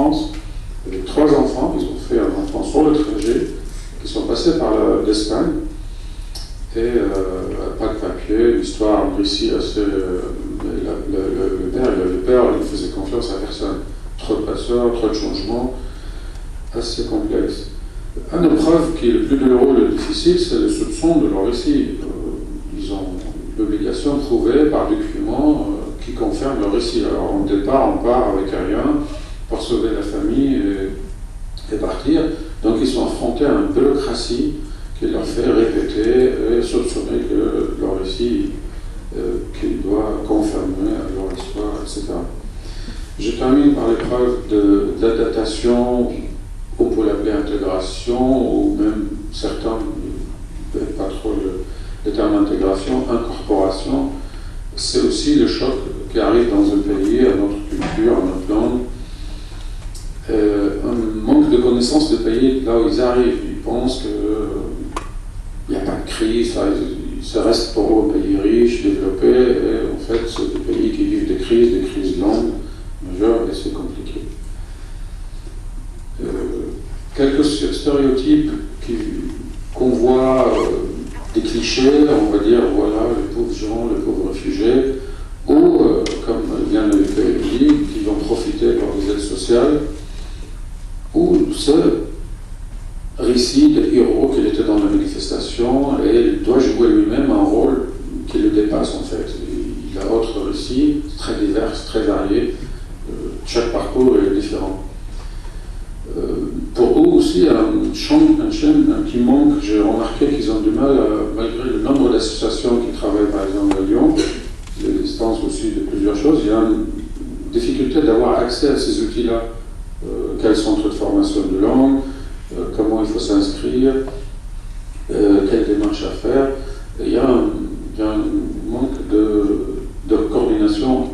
France, avec 3 enfants. Ils ont fait un enfant sur le trajet, qui sont passés par l'Espagne. Et pas de papier, l'histoire ici assez. Le père, il faisait confiance à personne. Trop de passeurs, trop de changements, assez complexe. Une épreuve qui est le plus douloureux et le difficile, c'est le soupçon de leur récit. Ils ont l'obligation de prouver par documents qui confirment leur récit. Alors, au départ, on part avec rien pour sauver la famille et partir. Donc, ils sont affrontés à une bureaucratie qui leur fait répéter et soupçonner que leur récit qu'il doit confirmer leur histoire, etc. Je termine par l'épreuve d'adaptation, on peut l'appeler intégration, ou même certains, pas trop le terme intégration, incorporation. C'est aussi le choc qui arrive dans un pays, à notre culture, à notre langue. Un manque de connaissance des pays là où ils arrivent. Ils pensent qu'il n'y a pas de crise, ça reste pour eux un pays riche, développé, et en fait, c'est des pays qui vivent des crises longues, majeures, et c'est compliqué. Quelques stéréotypes qu'on voit, des clichés, on va dire, voilà, les pauvres gens, les pauvres réfugiés, ou, comme vient de le dire, qui vont profiter par des aides sociales, ou ce récit de héros qu'il était dans la manifestation et il doit jouer lui-même un rôle qui le dépasse en fait. Il a autre récit, très divers, très varié, chaque parcours est différent. Pour eux aussi, un chaîne qui manque, j'ai remarqué qu'ils ont du mal, malgré le nombre d'associations qui travaillent par exemple à Lyon, l'existence aussi de plusieurs choses, il y a une difficulté d'avoir accès à ces outils-là. Quels centres de formation de langue, comment il faut s'inscrire, quelle démarche à faire. Il y a un manque de coordination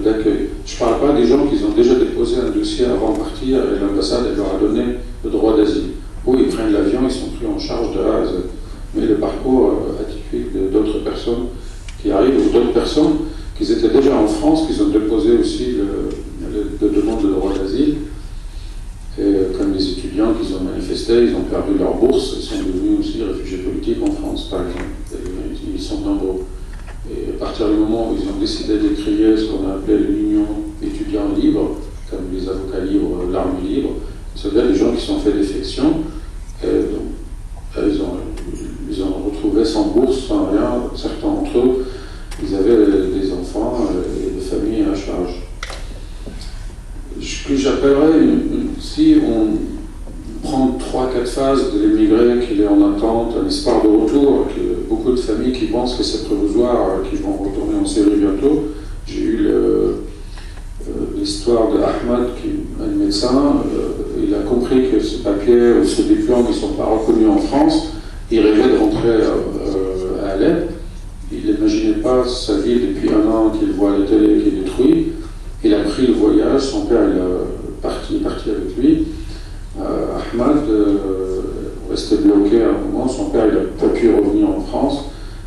d'accueil. Je ne parle pas des gens qui ont déjà déposé un dossier avant de partir et l'ambassade leur a donné le droit d'asile. Ou ils prennent l'avion, ils sont pris en charge de A à Z. Mais le parcours atypique d'autres personnes qui arrivent, ou d'autres personnes qui étaient déjà en France, qui ont déposé aussi le demande de droit d'asile. Et comme les étudiants qui ont manifesté, ils ont perdu leur bourse, ils sont devenus aussi réfugiés politiques en France, par exemple. Et ils sont nombreux. Et à partir du moment où ils ont décidé de créer ce qu'on a appelé l'Union étudiants libres, comme les avocats libres, l'armée libre, c'est-à-dire les gens qui sont faits défection, et donc, ils ont retrouvé sans bourse, sans rien. Certains d'entre eux, ils avaient des enfants et des familles à charge. Ce que j'appellerais, si on prend 3-4 phases de l'émigré qu'il est en attente, un espoir de retour, beaucoup de familles qui pensent que c'est provisoire, qui vont retourner en Syrie bientôt. J'ai eu l'histoire de Ahmad, qui est un médecin, il a compris que ce papier, ce diplôme, ils ne sont pas reconnus en France, il rêvait de rentrer à Alep. Il n'imaginait pas sa vie depuis 1 an qu'il voit à la télé qui est détruite. Il a pris le voyage, son père est parti avec lui. Ahmad restait bloqué à un moment, son père n'a pas pu revenir en France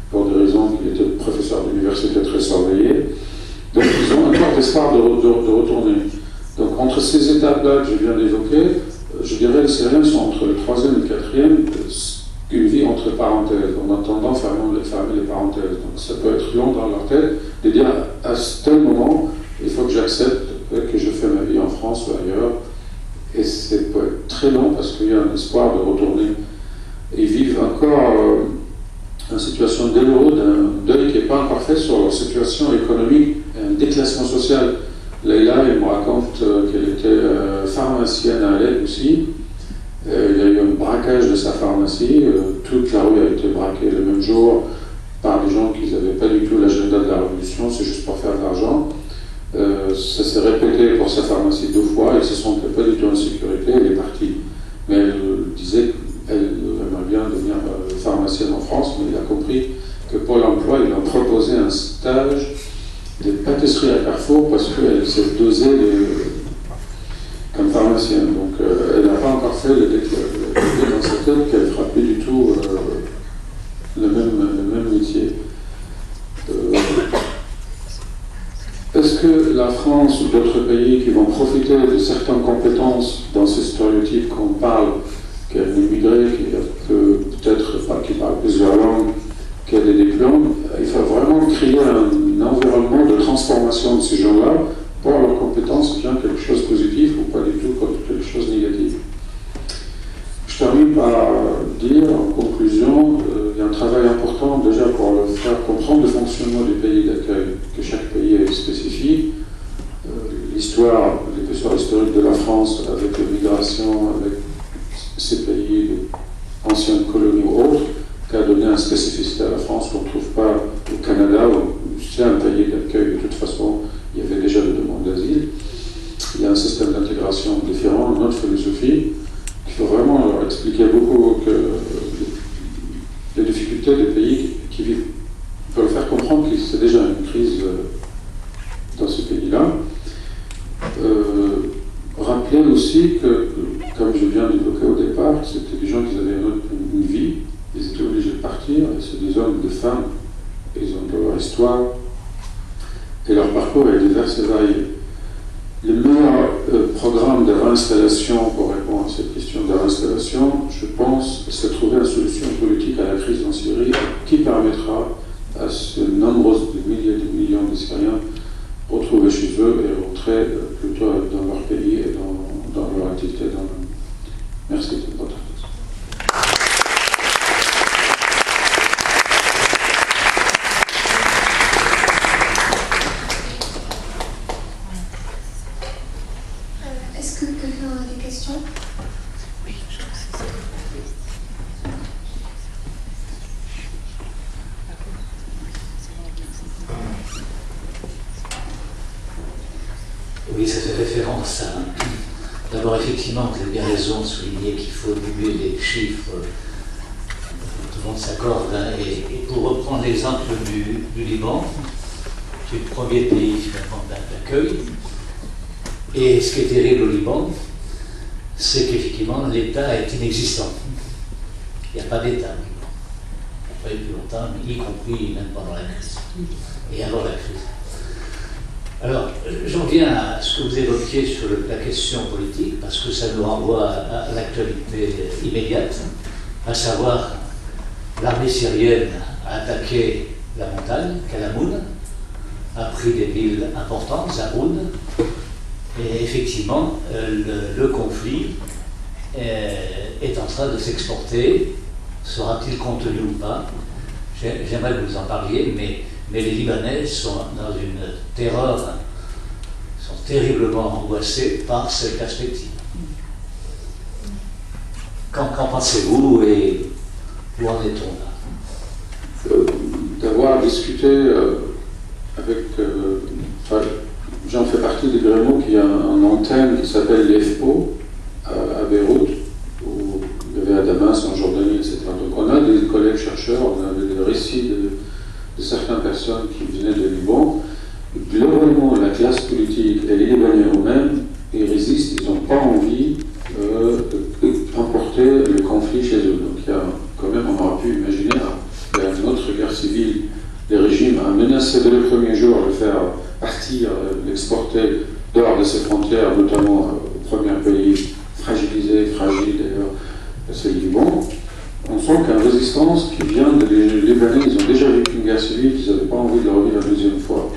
pour des raisons qu'il était professeur d'université très surveillé. Donc ils ont encore d'espoir de retourner. Donc entre ces étapes-là que je viens d'évoquer, je dirais que les Syriens sont entre le 3e et le 4e, une vie entre parenthèses, en attendant fermer les parenthèses. Donc ça peut être long dans leur tête de dire à tel moment, il faut que j'accepte que je fais ma vie en France ou ailleurs. Et c'est peut être très long parce qu'il y a un espoir de retourner. Ils vivent encore une situation douloureuse, d'un deuil qui n'est pas encore fait sur leur situation économique, un déclassement social. Leïla, elle me raconte qu'elle était pharmacienne à Alep aussi. Il y a eu un braquage de sa pharmacie. Toute la rue a été braquée le même jour par des gens qui n'avaient pas du tout l'agenda de la révolution, c'est juste pour faire de l'argent. Ça s'est répété pour sa pharmacie 2 fois, elle ne se sentait pas du tout en sécurité, elle est partie. Mais elle disait qu'elle aimerait bien devenir pharmacienne en France, mais il a compris que Pôle emploi, il a proposé un stage de pâtisserie à Carrefour parce qu'elle s'est dosée comme pharmacienne. Donc elle n'a pas encore fait le déclic dans sa tête qu'elle ne fera plus du tout le même métier. Est-ce que la France ou d'autres pays qui vont profiter de certaines compétences dans ces stéréotypes qu'on parle, qu'il y a un immigré qui parle plusieurs langues, qui a des diplômes, il faut vraiment créer un environnement de transformation de ces gens-là pour leurs compétences bien quelque chose de positif ou pas du tout comme quelque chose de négatif. Je termine par dire en conclusion, il y a un travail important déjà pour le faire comprendre le fonctionnement du pays d'accueil, que chaque pays est spécifique. L'histoire historique de la France avec l'immigration, avec ces pays anciennes colonies ou autres, qui a donné une spécificité à la France qu'on ne trouve pas au Canada, où c'est un pays d'accueil de toute façon, il y avait déjà des demandes d'asile. Il y a un système d'intégration différent, une autre philosophie. Il faut vraiment leur expliquer beaucoup que les difficultés des pays qui vivent. Il faut leur faire comprendre que c'est déjà une crise dans ce pays-là. Rappeler aussi que, comme je viens d'évoquer au départ, c'était des gens qui avaient une vie, ils étaient obligés de partir, et c'est des hommes, des femmes, ils ont leur histoire, et leur parcours est divers et varié. Le meilleur programme de réinstallation pour répondre à cette question de réinstallation, je pense, c'est trouver une solution politique à la crise en Syrie qui permettra à ces nombreux milliers de millions de Syriens retrouver chez eux et rentrer plutôt dans leur pays et dans leur activité dans le monde. Merci de votre attention. Est-ce que quelqu'un a des questions? Oui, ça fait référence à... D'abord, effectivement, vous avez bien raison de souligner qu'il faut diminuer les chiffres. Tout le monde s'accorde. Hein, et pour reprendre l'exemple du Liban, qui est le premier pays finalement d'accueil, et ce qui est terrible au Liban, c'est qu'effectivement, l'État est inexistant. Il n'y a pas d'État au Liban. Il n'y a pas eu plus longtemps, y compris même pendant la crise, et avant la crise. Alors, j'en viens à ce que vous évoquiez sur la question politique, parce que ça nous renvoie à l'actualité immédiate, à savoir l'armée syrienne a attaqué la montagne, Kalamoun, a pris des villes importantes, Zaboun, et effectivement, le conflit est en train de s'exporter. Sera-t-il contenu ou pas? J'aimerais que vous en parliez, mais les Libanais sont dans une terreur, sont terriblement angoissés par cette perspective. Qu'en pensez-vous et où en est-on là? D'avoir discuté avec... j'en fais partie des Grémots qui a une antenne qui s'appelle l'EFPO à Beyrouth, où il y avait à Damas, en Jordanie, etc. Donc on a des collègues chercheurs, on a des récits de certaines personnes qui venaient de Liban. Globalement, la classe politique et les Libanais eux-mêmes, ils résistent, ils n'ont pas envie d'emporter le conflit chez eux. Donc il y a quand même, on aurait pu imaginer, il y a une autre guerre civile. Les régimes ont menacé dès le premier jour de faire partir, l'exporter dehors de ses frontières, notamment au premier pays fragile d'ailleurs, c'est le Liban. On sent qu'il y a une résistance qui vient des Libanais, ils ont déjà vécu une guerre civile, ils n'avaient pas envie de la revivre la deuxième fois.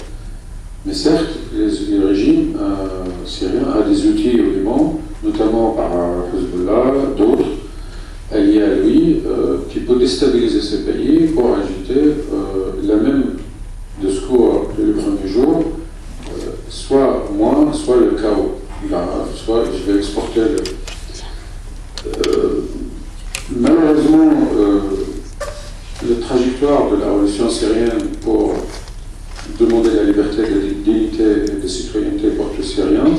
Mais certes, les régimes syriens ont des outils au Liban, notamment par Hezbollah, d'autres, alliés à lui, qui peut déstabiliser ces pays pour agiter la même discours le premier jour, soit moi, soit le chaos. Là, soit je vais exporter malheureusement, la trajectoire de la révolution syrienne pour demander la liberté, la dignité et la citoyenneté pour tous les Syriens,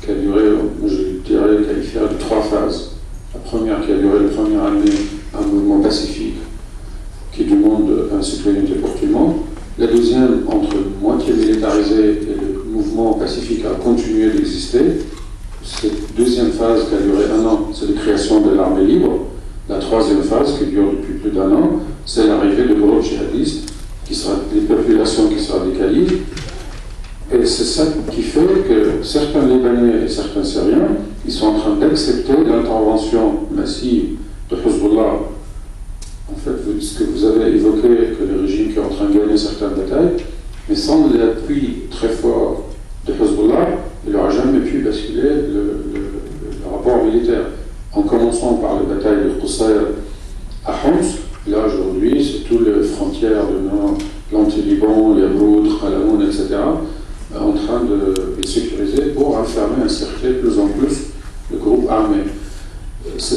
qui a duré, je dirais, qualifiée de 3 phases. La première qui a duré la première année, un mouvement pacifique qui demande une citoyenneté pour tout le monde. La deuxième, entre moitié militarisée et le mouvement pacifique a continué d'exister. Cette deuxième phase qui a duré 1 an, c'est la création de l'armée libre. La troisième phase, qui dure depuis plus d'1 an, c'est l'arrivée de groupes djihadistes, qui sera des populations qui seront des califes. Et c'est ça qui fait que certains Libanais et certains Syriens, ils sont en train d'accepter l'intervention massive de Hezbollah. En fait, ce que vous avez évoqué, que le régime qui est en train de gagner certaines batailles, mais sans l'appui très fort de Hezbollah, il n'aura jamais pu basculer le rapport militaire. En commençant par les batailles de Qusayr à Homs, là aujourd'hui, c'est toutes les frontières de nord, l'anti-Liban, les Routes, Khalamoun, etc., en train de les sécuriser pour enfermer, encercler de plus en plus le groupe armé. Ce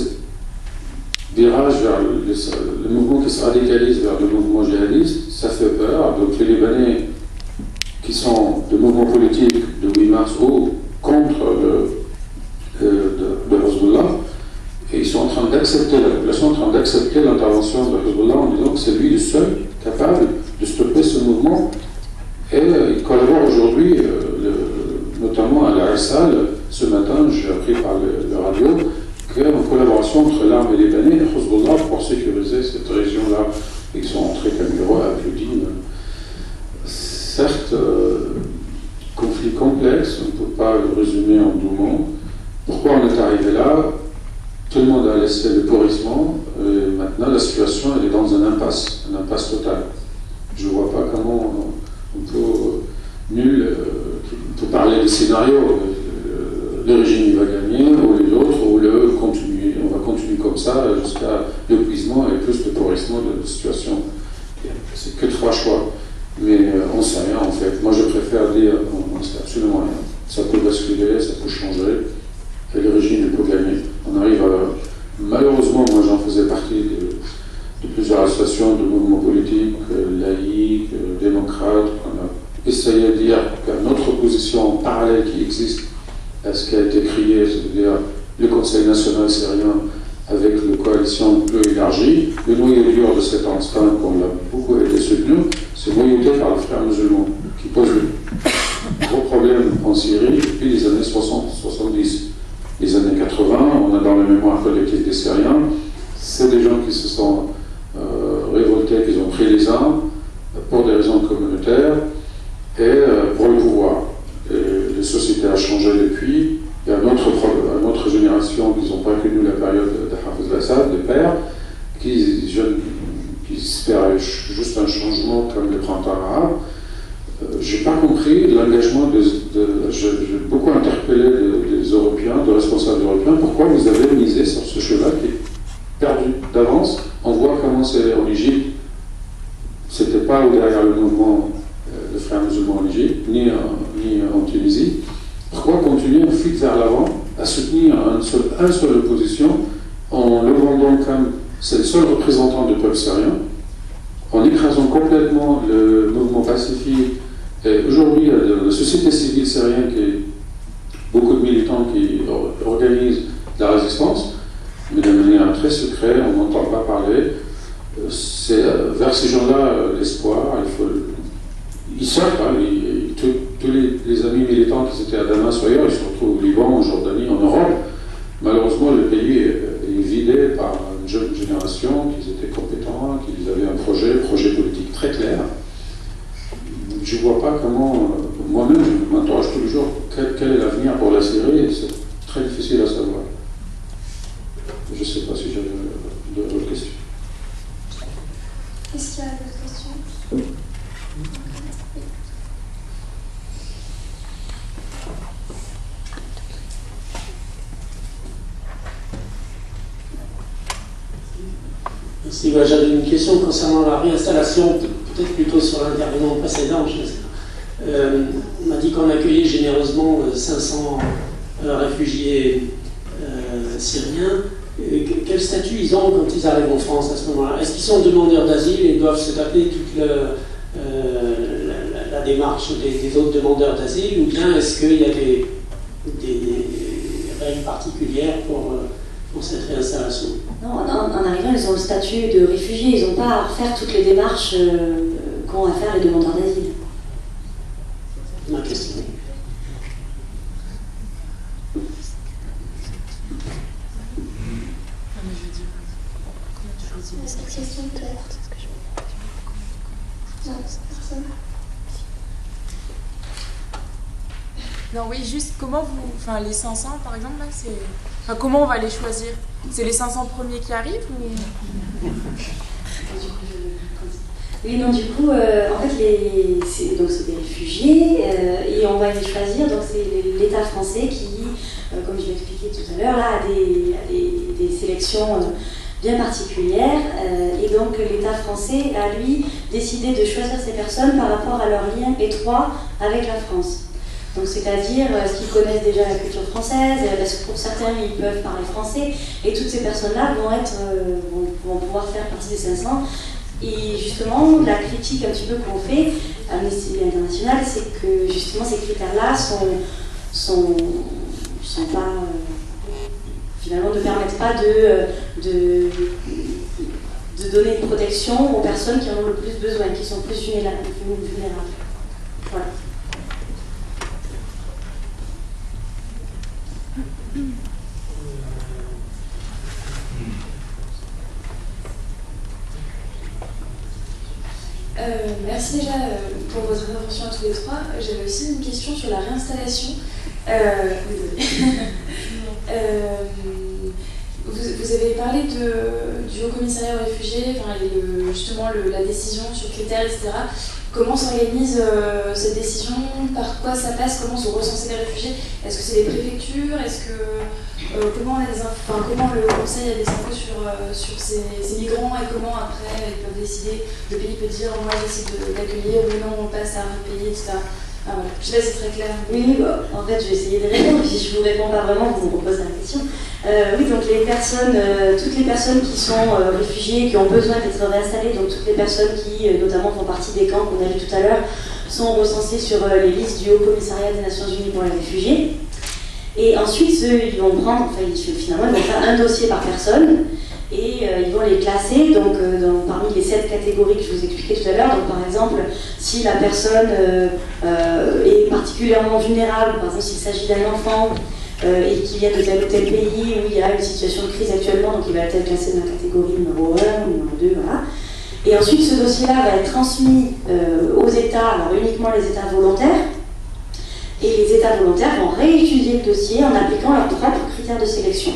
virage vers le mouvement qui se radicalise vers le mouvement djihadiste, ça fait peur. Donc les Libanais qui sont de mouvements politiques de 8 mars ou contre de Hezbollah, et ils sont en train d'accepter, la population est en train d'accepter l'intervention de Hezbollah en disant que c'est lui le seul capable de stopper ce mouvement. Et il collabore aujourd'hui, notamment à la Al-Assal. Ce matin, j'ai appris par le radio qu'il y a une collaboration entre l'armée libanaise et Hezbollah pour sécuriser cette région-là. Ils sont entrés comme héros à Claudine. Certes, conflit complexe, on ne peut pas le résumer en 2 mots. Pourquoi on est arrivé là? Tout le monde a laissé le pourrissement, et maintenant la situation elle est dans un impasse total. Je ne vois pas comment on peut parler de scénario. Le régime il va gagner, ou les autres, ou on va continuer comme ça jusqu'à l'épuisement et plus de pourrissement de la situation. C'est que 3 choix. Mais on ne sait rien en fait. Moi je préfère dire on ne sait absolument rien. Ça peut basculer, ça peut changer, et le régime il peut gagner. On arrive à. Malheureusement, moi j'en faisais partie de plusieurs associations de mouvements politiques, laïcs, démocrates. On a essayé de dire qu'il y a une autre opposition parallèle qui existe à ce qui a été créé, c'est-à-dire le Conseil national syrien avec une coalition plus élargie. Le noyau dur de cet instant, qu'on a beaucoup été soutenu, c'est noyauté par les frères musulmans, qui posent de gros problèmes en Syrie depuis les années 60-70. Les années 80, on a dans la mémoire collective des Syriens, c'est des gens qui se sont révoltés, qui ont pris les armes pour des raisons communautaires et pour le pouvoir. Et la société a changé depuis. Il y a une autre génération qui n'ont pas connu la période de Hafez al-Assad, les pères, qui espéraient juste un changement comme le printemps arabe. Je n'ai pas compris l'engagement j'ai beaucoup interpellé des Européens, des responsables européens, pourquoi vous avez misé sur ce cheval qui est perdu d'avance. On voit comment c'est en Égypte. C'était pas derrière le mouvement des frères musulmans en Égypte, ni en Tunisie. Pourquoi continuer en fuite vers l'avant, à soutenir un seul opposition, en le vendant comme c'est le seul représentant du peuple syrien, en écrasant complètement le mouvement pacifique. Et aujourd'hui, il y a la société civile syrienne beaucoup de militants qui organisent la résistance, mais de manière très secrète, on n'entend pas parler. C'est vers ces gens-là l'espoir. Ils sortent, hein, tous les amis militants qui étaient à Damas ou ailleurs, ils se retrouvent au Liban, en Jordanie, en Europe. Malheureusement, le pays est vidé par une jeune génération qui étaient compétents, qui avaient un projet politique très clair. Je ne vois pas comment, moi-même, je m'interroge tous les jours, quel est l'avenir pour la Syrie, c'est très difficile à savoir. Je ne sais pas si j'avais d'autres questions. Est-ce qu'il y a d'autres questions? Merci. Moi, j'avais une question concernant la réinstallation, peut-être plutôt sur l'intervenant précédent. On m'a dit qu'on accueillait généreusement 500 réfugiés syriens. Quel statut ils ont quand ils arrivent en France à ce moment-là? Est-ce qu'ils sont demandeurs d'asile et doivent se taper toute la démarche des autres demandeurs d'asile, ou bien est-ce qu'il y a des règles particulières pour cette réinstallation? Non, en arrivant, ils ont le statut de réfugiés, ils n'ont pas à refaire toutes les démarches qu'ont à faire les demandeurs d'asile. Ma question. Cette question peut-être. Non, personne. Non, oui, juste comment vous... Enfin, les 500, par exemple, là, c'est... Enfin, comment on va les choisir? C'est les 500 premiers qui arrivent ou... Oui, non, du coup, en fait, c'est des réfugiés et on va les choisir. Donc, c'est l'État français qui, comme je l'expliquais tout à l'heure, là, a des sélections bien particulières. Et donc, l'État français a, lui, décidé de choisir ces personnes par rapport à leur lien étroit avec la France. Donc, c'est-à-dire ce qu'ils connaissent déjà la culture française, parce que pour certains, ils peuvent parler français, et toutes ces personnes-là vont pouvoir faire partie des 500. Et justement, la critique un petit peu qu'on fait à Amnesty International, c'est que justement ces critères-là sont pas, finalement, ne permettent pas de donner une protection aux personnes qui en ont le plus besoin, qui sont plus vulnérables. Voilà. Merci déjà pour votre intervention à tous les trois. J'avais aussi une question sur la réinstallation. Vous avez parlé du Haut Commissariat aux réfugiés, et justement la décision sur critères, etc. Comment s'organise cette décision? Par quoi ça passe? Comment sont recensés les réfugiés? Est-ce que c'est les préfectures? Est-ce que comment le Conseil a des infos sur ces migrants et comment après ils peuvent décider? Le pays peut dire moi j'essaie d'accueillir ou non on passe à un autre pays, etc. Ah, voilà. Je sais pas si c'est très clair. Oui, en fait je vais essayer de répondre, si je ne vous réponds pas vraiment, vous me reposez la question. Oui, donc toutes les personnes qui sont réfugiées, qui ont besoin d'être réinstallées, donc toutes les personnes qui notamment font partie des camps qu'on a vu tout à l'heure, sont recensées sur les listes du Haut Commissariat des Nations Unies pour les réfugiés. Et ensuite, ils vont prendre, finalement, ils vont faire un dossier par personne et ils vont les classer donc, parmi les 7 catégories que je vous expliquais tout à l'heure. Donc, par exemple, si la personne est particulièrement vulnérable, par exemple, s'il s'agit d'un enfant et qui vient de tel ou tel pays où il y a une situation de crise actuellement, donc il va être classé dans la catégorie numéro 1 ou numéro 2, voilà. Et ensuite, ce dossier-là va être transmis aux États, alors uniquement les États volontaires. Et les États volontaires vont réétudier le dossier en appliquant leurs propres critères de sélection.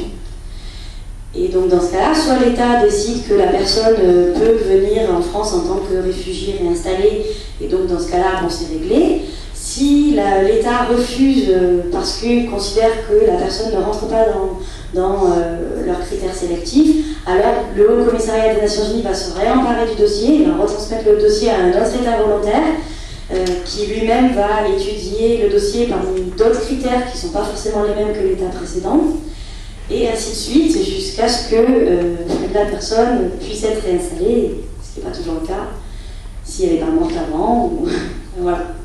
Et donc dans ce cas-là, soit l'État décide que la personne peut venir en France en tant que réfugié réinstallé, et donc dans ce cas-là, bon, c'est réglé. Si l'État refuse parce qu'il considère que la personne ne rentre pas dans leurs critères sélectifs, alors le Haut Commissariat des Nations Unies va se réemparer du dossier, il va retransmettre le dossier à un autre État volontaire, qui lui-même va étudier le dossier parmi d'autres critères qui ne sont pas forcément les mêmes que l'État précédent, et ainsi de suite, jusqu'à ce que la personne puisse être réinstallée, ce qui n'est pas toujours le cas, si elle n'est pas morte avant, ou voilà.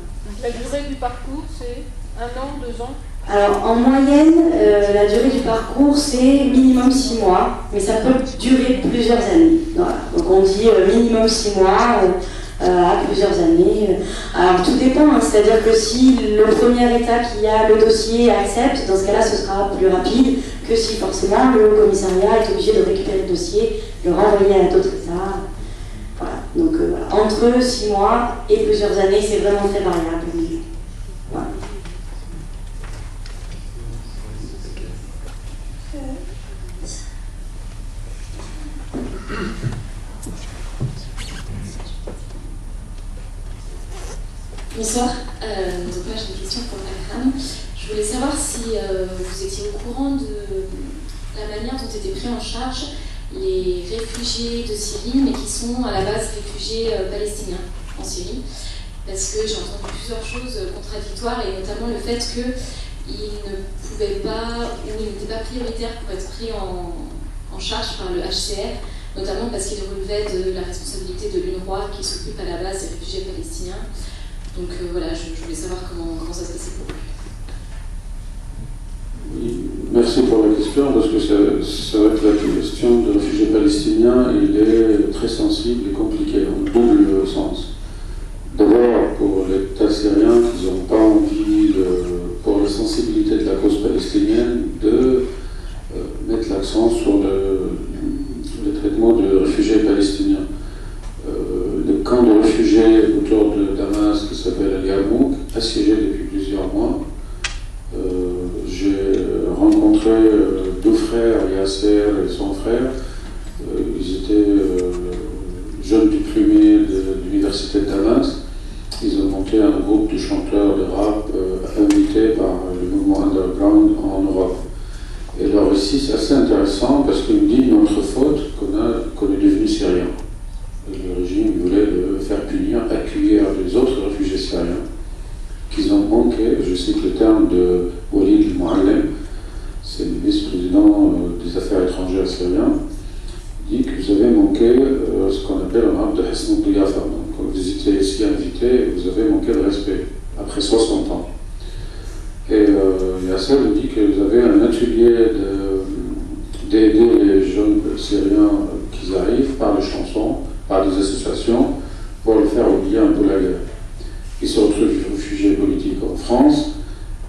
La durée du parcours, c'est 1 an, 2 ans? Alors, en moyenne, la durée du parcours, c'est minimum 6 mois, mais ça peut durer plusieurs années. Voilà. Donc, on dit minimum 6 mois, à plusieurs années. Alors tout dépend, hein, c'est-à-dire que si le premier État qui a le dossier accepte, dans ce cas-là ce sera plus rapide que si forcément le Haut Commissariat est obligé de récupérer le dossier, le renvoyer à d'autres États. Voilà. Donc entre 6 mois et plusieurs années, c'est vraiment très variable. Voilà. Bonsoir, donc là j'ai une question pour Akram. Je voulais savoir si vous étiez au courant de la manière dont étaient pris en charge les réfugiés de Syrie, mais qui sont à la base réfugiés palestiniens en Syrie. Parce que j'ai entendu plusieurs choses contradictoires, et notamment le fait qu'ils ne pouvaient pas, ou ils n'étaient pas prioritaires pour être pris en charge par le HCR, notamment parce qu'ils relevaient de la responsabilité de l'UNRWA qui s'occupe à la base des réfugiés palestiniens. Donc voilà, je voulais savoir comment ça se passait pour vous. Oui, merci pour la question, parce que c'est vrai que la question de réfugiés palestiniens, il est très sensible et compliqué, en double sens. D'abord, pour l'État syrien, qui n'ont pas envie, pour la sensibilité de la cause palestinienne, de mettre l'accent sur le traitement de réfugiés palestiniens. Le camp de réfugiés autour de Damas, qui s'appelle Al-Yarmouk, assiégé depuis plusieurs mois, rencontré deux frères, Yasser et son frère. Ils étaient jeunes diplômés de l'université de Damas. Ils ont monté un groupe de chanteurs de rap invités par le mouvement underground en Europe. Et leur récit, c'est assez intéressant parce qu'il dit notre faute qu'on est devenu syrien. Le régime voulait le faire punir, accueillir les autres réfugiés syriens qu'ils ont manqué, je cite le terme de Walid Mouallem, c'est le vice-président des affaires étrangères syrien, il dit que vous avez manqué ce qu'on appelle en arabe de Hassan Diyafa. Donc quand vous étiez ici invité, vous avez manqué de respect, après 60 ans. Et Yasser dit que vous avez un atelier d'aider les jeunes syriens qui arrivent par les chansons, par des associations, pour le faire oublier un peu la guerre. Il se retrouve réfugié politique en France,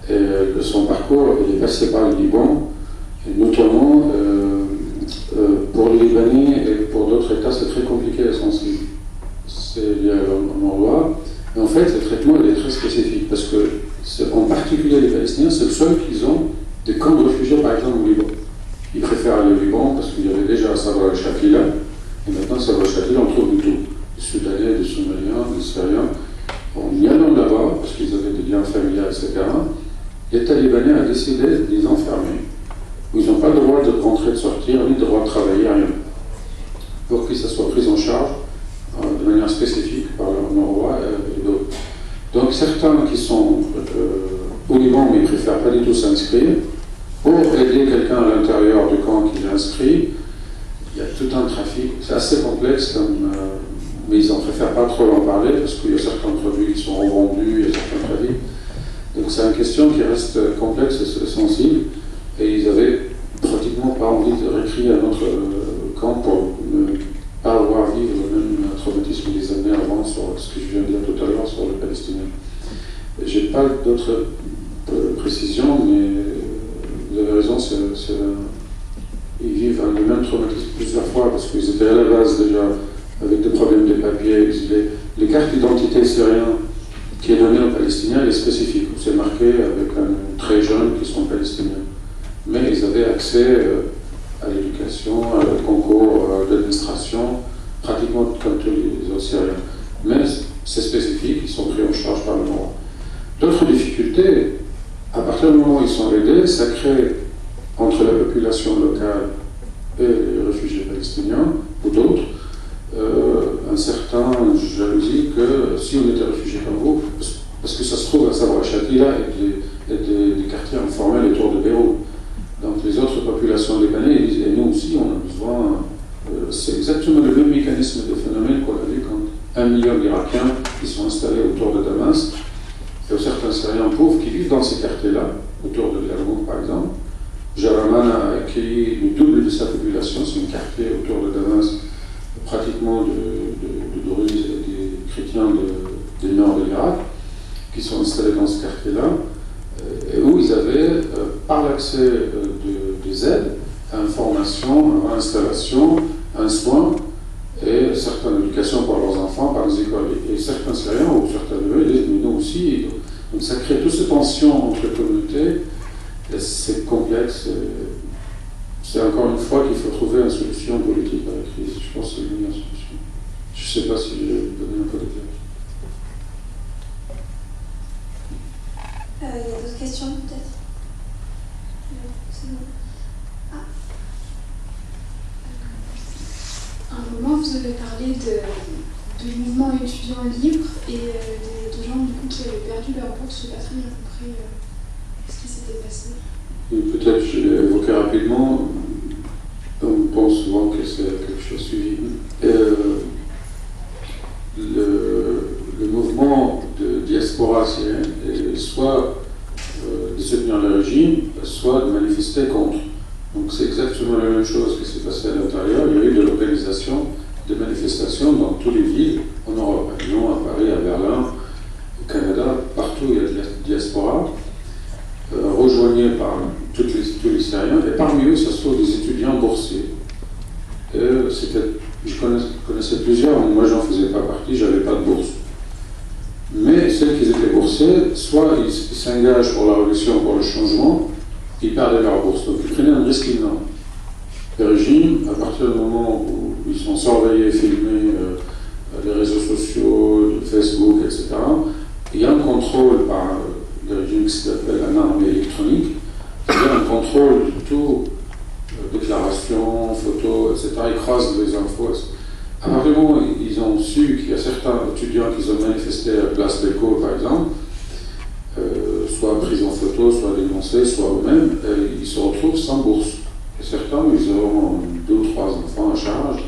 et son parcours il est passé par le Liban, et notamment pour les Libanais et pour d'autres États, c'est très compliqué et sensible. C'est lié à l'endroit. Et en fait, le traitement il est très spécifique, parce que, en particulier les Palestiniens, c'est le seul qu'ils ont des camps de réfugiés, par exemple, au Liban. Ils préfèrent aller au Liban parce qu'il y avait déjà Sabra el-Shafila, et maintenant Sabra el-Shafila, on trouve du tout. Des Soudanais, des Somaliens, des Syriens. En y allant là-bas, parce qu'ils avaient des liens familiaux, etc., les Talibans ont décidé de les enfermer. Ils n'ont pas le droit de rentrer, de sortir, ni le droit de travailler, rien. Pour que ça soit pris en charge de manière spécifique par leur roi et d'autres. Donc certains qui sont au Liban, mais ils ne préfèrent pas du tout s'inscrire, pour aider quelqu'un à l'intérieur du camp qui l'inscrit, il y a tout un trafic. C'est assez complexe comme... mais ils n'en préfèrent pas trop en parler parce qu'il y a certains produits qui sont revendus, il y a certains trafics. Donc c'est une question qui reste complexe et sensible, et ils avaient pratiquement pas envie de réécrire un autre camp pour ne pas avoir vivre le même traumatisme des années avant sur ce que je viens de dire tout à l'heure sur le Palestinien. J'ai pas d'autres précisions, mais vous avez raison, ils vivent le même traumatisme plusieurs fois parce qu'ils étaient à la base déjà avec des problèmes de papier. Les cartes d'identité syriennes qui est donnée aux Palestiniens, elle est spécifique. C'est marqué avec un très jeune qui sont palestiniens. Mais ils avaient accès à l'éducation, au concours d'administration, pratiquement comme tous les autres Syriens. Mais c'est spécifique, ils sont pris en charge par le roi. D'autres difficultés, à partir du moment où ils sont aidés, ça crée entre la population locale et les réfugiés palestiniens, ou d'autres, un certain jalousie que si on était réfugié comme vous, parce que ça se trouve à Sabra el-Shafila et des quartiers informels autour de Beyrouth. Donc les autres populations libanaises disent, et nous aussi on a besoin, c'est exactement le même mécanisme de phénomène qu'on a vu quand 1 million d'Irakiens qui sont installés autour de Damas, et certains Syriens pauvres qui vivent dans ces quartiers-là, autour de Yarmouk par exemple. Jaraman a accueilli le double de sa population, c'est un quartier autour de Damas, pratiquement de Druzes et des chrétiens du nord de l'Irak, qui sont installés dans ce quartier-là, et où ils avaient, par l'accès des aides, à une formation, à l'installation, à un soin, et certaines éducations pour leurs enfants, par les écoles. Et certains Syriens, ou certains d'eux, disent, mais nous aussi. Donc ça crée toute cette tension entre les communautés, et c'est complexe. C'est encore une fois qu'il faut trouver une solution politique à la crise. Je pense que c'est la meilleure solution. Je ne sais pas si j'ai donné un peu d'éclairage. Il y a d'autres questions peut-être? C'est bon. À un moment, vous avez parlé de mouvement étudiant libre et de gens du coup, qui avaient perdu leur bourse. Je n'ai pas très bien compris ce qui s'était passé. Peut-être je l'ai évoqué rapidement. On pense souvent que c'est quelque chose suivi. Le mouvement de diaspora syrienne est soit de soutenir le régime, soit de manifester contre. Donc c'est exactement la même chose qui s'est passé à l'intérieur. Il y a eu de l'organisation de manifestations dans toutes les villes en Europe, à Lyon, à Paris, à Berlin, au Canada, partout il y a de la diaspora, rejoignée par tous les Syriens, et parmi eux, ça se trouve des étudiants boursiers. Je connaissais plusieurs, moi j'en faisais pas partie, j'avais pas de bourse. Mais celles qui étaient boursiers, soit ils s'engagent pour la révolution, pour le changement, ils perdaient leur bourse. Donc ils prenaient un risque énorme. Le régime, à partir du moment où ils sont surveillés, filmés, les réseaux sociaux, Facebook, etc., il y a un contrôle par le régime qui s'appelle un armée électronique, c'est-à-dire un contrôle de tout, déclarations, photos, etc. Ils croisent les infos. À partir du moment où ils ont su qu'il y a certains étudiants qui ont manifesté à la place d'Écho, par exemple, soit pris en photo, soit dénoncés, soit eux-mêmes, ils se retrouvent sans bourse. Et certains, ils auront 2 ou 3 enfants à charge,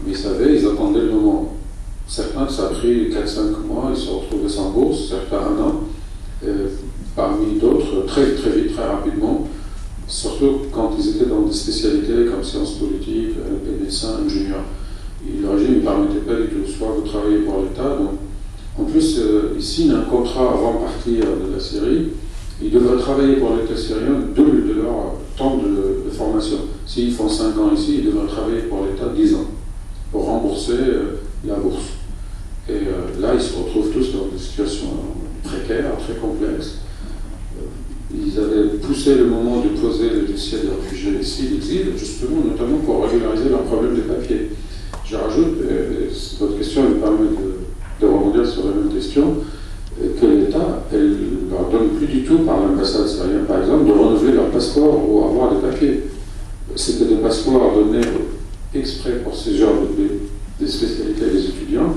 mais ils savaient, ils attendaient le moment. Certains, ça a pris 4-5 mois, ils se retrouvaient sans bourse, certains 1 an, parmi d'autres, très très vite, très rapidement, surtout quand ils étaient dans des spécialités comme sciences politiques, médecins, ingénieurs. Et le régime ne permettait pas du tout, soit vous travaillez pour l'État, donc en plus, ils signent un contrat avant de partir de la Syrie. Ils devraient travailler pour l'État syrien le double de leur temps de formation. S'ils font 5 ans ici, ils devraient travailler pour l'État 10 ans pour rembourser la bourse. Et là, ils se retrouvent tous dans des situations précaires, très complexes. Ils avaient poussé le moment de poser le dossier des réfugiés ici, d'exil, justement, notamment pour régulariser leur problème de papier. Je rajoute, votre question me permet de rebondir sur la même question, que l'État, elle ne leur donne plus du tout, par l'ambassade syrienne par exemple, de renouveler leur passeport ou avoir des papiers. C'était des passeports donnés exprès pour ces genres de spécialités des étudiants.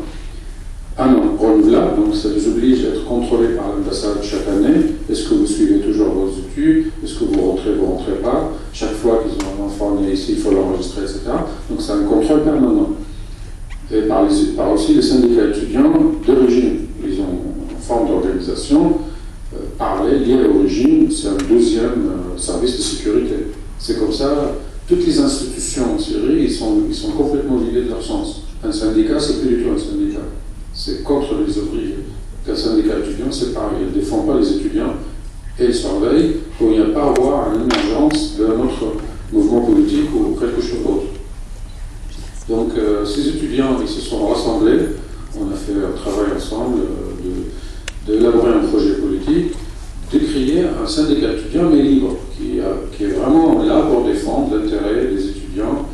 Un an renouvelable, donc ça les oblige à être contrôlés par l'ambassade chaque année. Est-ce que vous suivez toujours vos études? Est-ce que vous rentrez pas? Chaque fois qu'ils ont un enfant né ici, il faut l'enregistrer, etc. Donc c'est un contrôle permanent. Et par aussi les syndicats étudiants de régime. Ils ont une forme d'organisation parallèle liée au régime, c'est un deuxième service de sécurité. C'est comme ça, toutes les institutions en Syrie, ils sont complètement vidés de leur sens. Un syndicat, c'est plus du tout un syndicat. C'est contre les ouvriers. Un syndicat étudiant, c'est pareil. Il ne défend pas les étudiants et il surveille pour n'y pas avoir une émergence d'un autre mouvement politique ou quelque chose d'autre. Donc, ces étudiants, ils se sont rassemblés. On a fait un travail ensemble d'élaborer un projet politique, de créer un syndicat étudiant, mais libre, qui est vraiment là pour défendre l'intérêt des étudiants.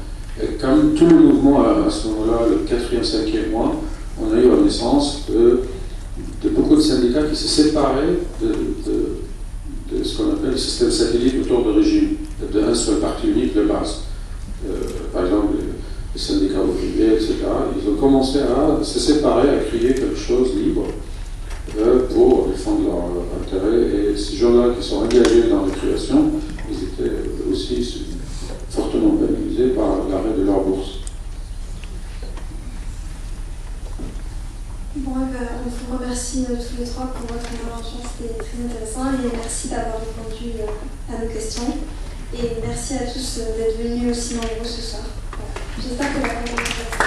Et comme tout le mouvement, à ce moment-là, le 4e, 5e mois, on a eu la naissance de beaucoup de syndicats qui se séparaient de ce qu'on appelle le système satellite autour du régime, d'un seul parti unique de base. Par exemple, les syndicats ouvriers, etc. Ils ont commencé à se séparer, à créer quelque chose libre pour défendre leur intérêt. Et ces gens-là qui sont engagés dans la création, ils étaient aussi fortement pénalisés par l'arrêt de leur bourse. Bon, on vous remercie tous les 3 pour votre intervention, c'était très intéressant et merci d'avoir répondu à nos questions. Et merci à tous d'être venus aussi nombreux ce soir. Voilà. J'espère que la conférence